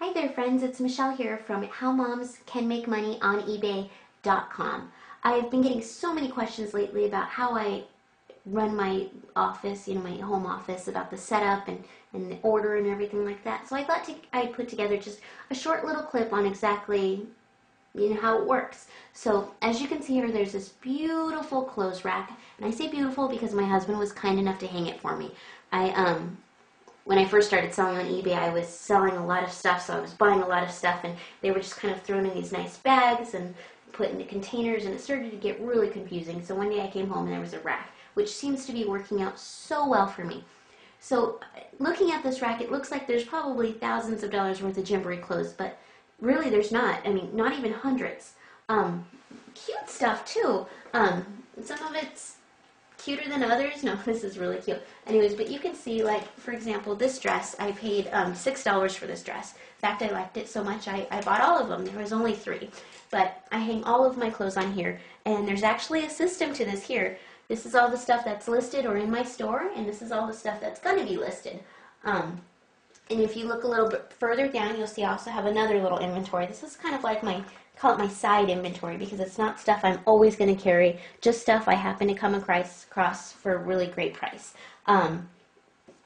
Hi there friends, it's Michelle here from howmomscanmakemoneyonebay.com. I've been getting so many questions lately about how I run my office, my home office, about the setup and the order and everything like that. So I thought I'd put together just a short little clip on exactly how it works. So as you can see here, there's this beautiful clothes rack, and I say beautiful because my husband was kind enough to hang it for me. When I first started selling on eBay, I was selling a lot of stuff, so I was buying a lot of stuff, and they were just kind of thrown in these nice bags and put into containers, and it started to get really confusing. So one day I came home and there was a rack, which seems to be working out so well for me. So looking at this rack, it looks like there's probably thousands of dollars worth of gymboree clothes, but really there's not. I mean, not even hundreds. Cute stuff too. Some of it's cuter than others. No, this is really cute. Anyways, but you can see, like, for example, this dress, I paid $6 for this dress. In fact, I liked it so much, I bought all of them. There was only 3. But I hang all of my clothes on here, and there's actually a system to this here. This is all the stuff that's listed or in my store, and this is all the stuff that's going to be listed. And if you look a little bit further down, you'll see I also have another little inventory. This is kind of like call it my side inventory, because it's not stuff I'm always going to carry, just stuff I happen to come across for a really great price.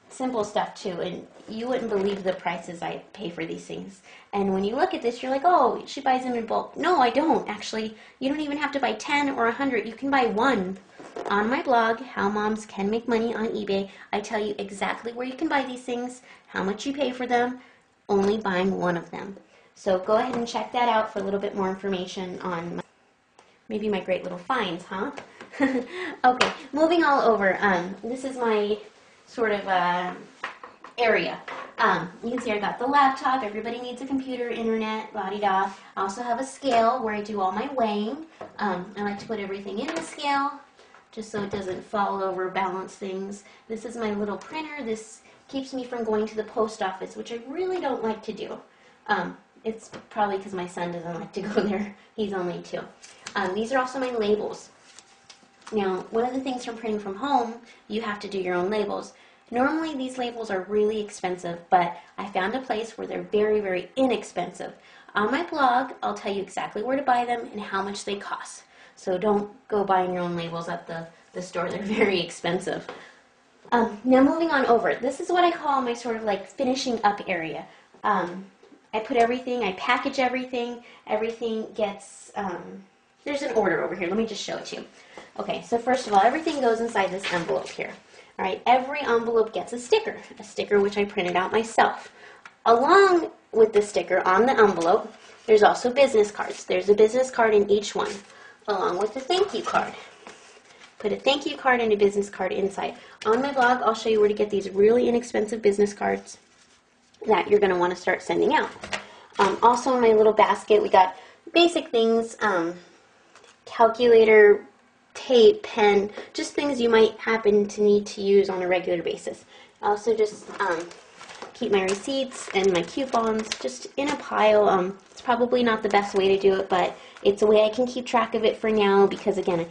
Simple stuff too, and you wouldn't believe the prices I pay for these things. And when you look at this, you're like, oh, she buys them in bulk. No, I don't. Actually, you don't even have to buy 10 or 100. You can buy 1. On my blog, How Moms Can Make Money on eBay, I tell you exactly where you can buy these things, how much you pay for them, only buying 1 of them. So go ahead and check that out for a little bit more information on maybe my great little finds, huh? Okay, moving all over. This is my sort of area. You can see I got the laptop. Everybody needs a computer, internet, la-di-da. I also have a scale where I do all my weighing. I like to put everything in the scale just so it doesn't fall over, balance things. This is my little printer. This keeps me from going to the post office, which I really don't like to do. It's probably because my son doesn't like to go there. He's only 2. These are also my labels. Now, one of the things from printing from home, you have to do your own labels. Normally, these labels are really expensive, but I found a place where they're very, very inexpensive. On my blog, I'll tell you exactly where to buy them and how much they cost. So don't go buying your own labels at the store. They're very expensive. Now, moving on over. This is what I call my sort of like finishing up area. I put everything, I package everything. Everything gets, there's an order over here. Let me just show it to you. Okay, so first of all, everything goes inside this envelope here. All right, every envelope gets a sticker which I printed out myself. Along with the sticker on the envelope, there's also business cards. There's a business card in each one, along with a thank you card. Put a thank you card and a business card inside. On my blog, I'll show you where to get these really inexpensive business cards that you're going to want to start sending out. Also in my little basket, we got basic things, calculator, tape, pen, just things you might happen to need to use on a regular basis. I also just keep my receipts and my coupons just in a pile. It's probably not the best way to do it, but it's a way I can keep track of it for now, because again,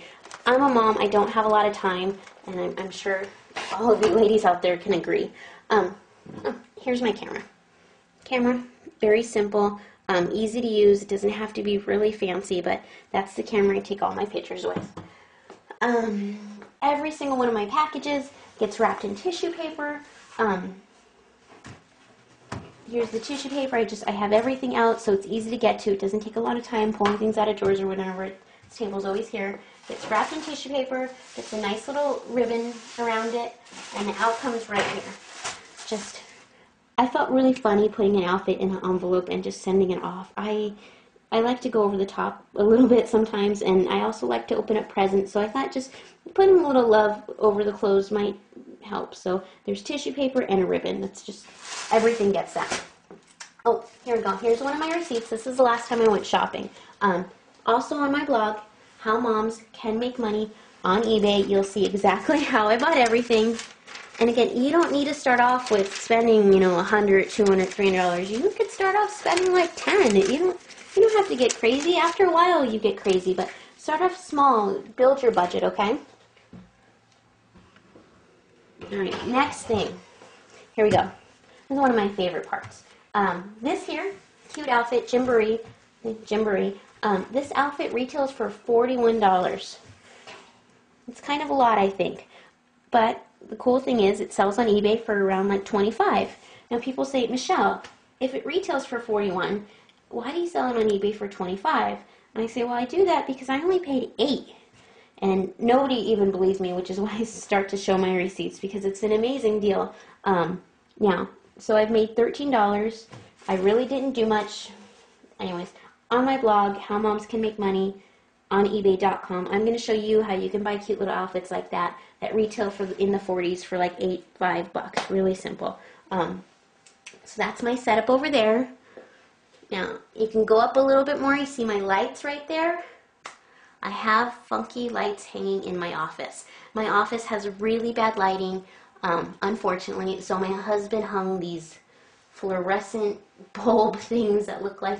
I'm a mom, I don't have a lot of time, and I'm sure all of you ladies out there can agree. Here's my camera. Very simple, easy to use. It doesn't have to be really fancy, but that's the camera I take all my pictures with. Every single one of my packages gets wrapped in tissue paper. Here's the tissue paper. I have everything out, so it's easy to get to. It doesn't take a lot of time pulling things out of drawers or whatever. This table's always here. It's wrapped in tissue paper. It's a nice little ribbon around it, and the out comes right here. I felt really funny putting an outfit in an envelope and just sending it off. I like to go over the top a little bit sometimes, and I also like to open up presents, so I thought just putting a little love over the clothes might help. So there's tissue paper and a ribbon. That's just, everything gets that. Oh, here we go. Here's one of my receipts. This is the last time I went shopping. Also on my blog, How Moms Can Make Money on eBay, you'll see exactly how I bought everything. And again, you don't need to start off with spending, $100, $200, $300. You could start off spending like 10. You don't have to get crazy. After a while, you get crazy, but start off small. Build your budget, okay? All right, next thing. Here we go. This is one of my favorite parts. This here, cute outfit, Gymboree. This outfit retails for $41. It's kind of a lot, I think. But the cool thing is it sells on eBay for around like $25. Now people say, Michelle, if it retails for $41, why do you sell it on eBay for $25? And I say, well, I do that because I only paid $8. And nobody even believes me, which is why I start to show my receipts, because it's an amazing deal. Now, so I've made $13. I really didn't do much. Anyways, on my blog, How Moms Can Make Money on eBay.com, I'm going to show you how you can buy cute little outfits like that retail for in the 40s for like $5. Really simple. So that's my setup over there. Now, you can go up a little bit more. You see my lights right there? I have funky lights hanging in my office. My office has really bad lighting, unfortunately, so my husband hung these fluorescent bulb things that look like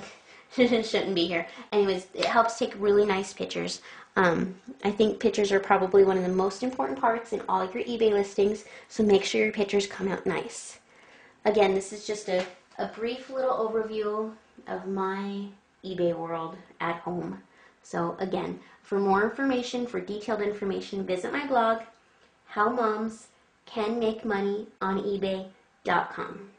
shouldn't be here. Anyways, it helps take really nice pictures. I think pictures are probably one of the most important parts in all your eBay listings, so make sure your pictures come out nice. Again, this is just a brief little overview of my eBay world at home. So again, for more information, for detailed information, visit my blog, How Moms Can Make Money on eBay.com.